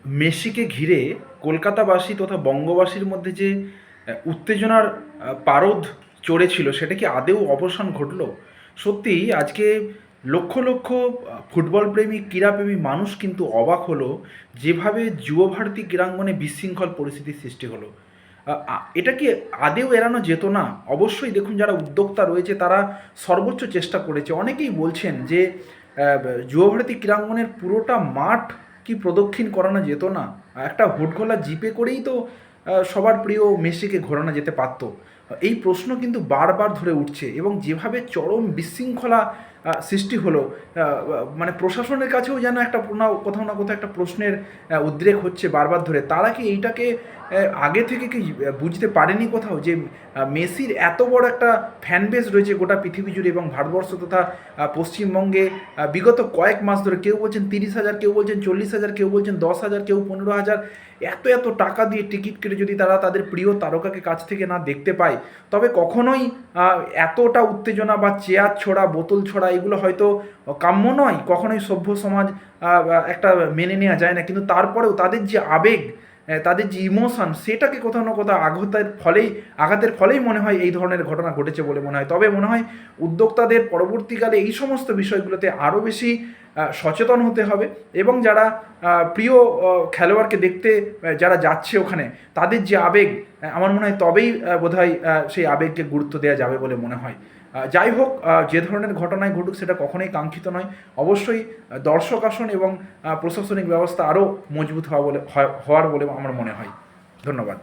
মেসিকে ঘিরে কলকাতাবাসী তথা বঙ্গবাসীর মধ্যে যে উত্তেজনার পারদ চড়েছিল সেটা কি আদৌ অবসান ঘটলো? সত্যিই আজকে লক্ষ লক্ষ ফুটবল প্রেমী ক্রীড়াপ্রেমী মানুষ কিন্তু অবাক হলো যেভাবে যুবভারতী ক্রীড়াঙ্গনে বিশৃঙ্খল পরিস্থিতির সৃষ্টি হলো। এটা কি আদৌ এড়ানো যেত না? অবশ্যই দেখুন, যারা উদ্যোক্তা রয়েছে তারা সর্বোচ্চ চেষ্টা করেছে। অনেকেই বলছেন যে যুবভারতী ক্রীড়াঙ্গনের পুরোটা মাঠ কি প্রদক্ষিণ করানো যেত না? একটা হুডখোলা জিপে করেই তো সবার প্রিয় মেসিকে ঘোরানো যেতে পারতো। এই প্রশ্ন কিন্তু বারবার ধরে উঠছে এবং যেভাবে চরম বিশৃঙ্খলা সৃষ্টি হলো, মানে প্রশাসনের কাছেও যেন একটা কোথাও না কোথাও একটা প্রশ্নের উদ্রেক হচ্ছে বারবার ধরে। তারা কি এইটাকে আগে থেকে কি বুঝতে পারেনি কোথাও যে মেসির এত বড় একটা ফ্যান বেস রয়েছে গোটা পৃথিবী জুড়ে এবং ভারতবর্ষ তথা পশ্চিমবঙ্গে বিগত কয়েক মাস ধরে কেউ বলছেন 30,000, কেউ বলছেন 40,000, কেউ বলছেন 10,000, কেউ 15,000, এত এত টাকা দিয়ে টিকিট কেটে যদি তারা তাদের প্রিয় তারকাকে কাছ থেকে না দেখতে পায়, তবে কখনোই এতটা উত্তেজনা বা চেয়ার ছোড়া, বোতল ছোড়া এগুলো হয়তো কাম্য নয়, কখনোই সভ্য সমাজ একটা মেনে নেওয়া যায় না। কিন্তু তারপরেও তাদের যে আবেগ, তাদের যে ইমোশন, সেটাকে কোথাও না কোথাও আঘাতের ফলেই মনে হয় এই ধরনের ঘটনা ঘটেছে বলে মনে হয়। তবে মনে হয় উদ্যোক্তাদের পরবর্তীকালে এই সমস্ত বিষয়গুলোতে আরও বেশি সচেতন হতে হবে এবং যারা প্রিয় খেলোয়াড়কে দেখতে যারা যাচ্ছে ওখানে, তাদের যে আবেগ, আমার মনে হয় তবেই বোধহয় সেই আবেগকে গুরুত্ব দেওয়া যাবে বলে মনে হয়। যাই হোক, যে ধরনের ঘটনায় ঘটুক সেটা কখনোই কাঙ্ক্ষিত নয়। অবশ্যই দর্শক আসন এবং প্রশাসনিক ব্যবস্থা আরও মজবুত হওয়ার বলে আমার মনে হয়। ধন্যবাদ।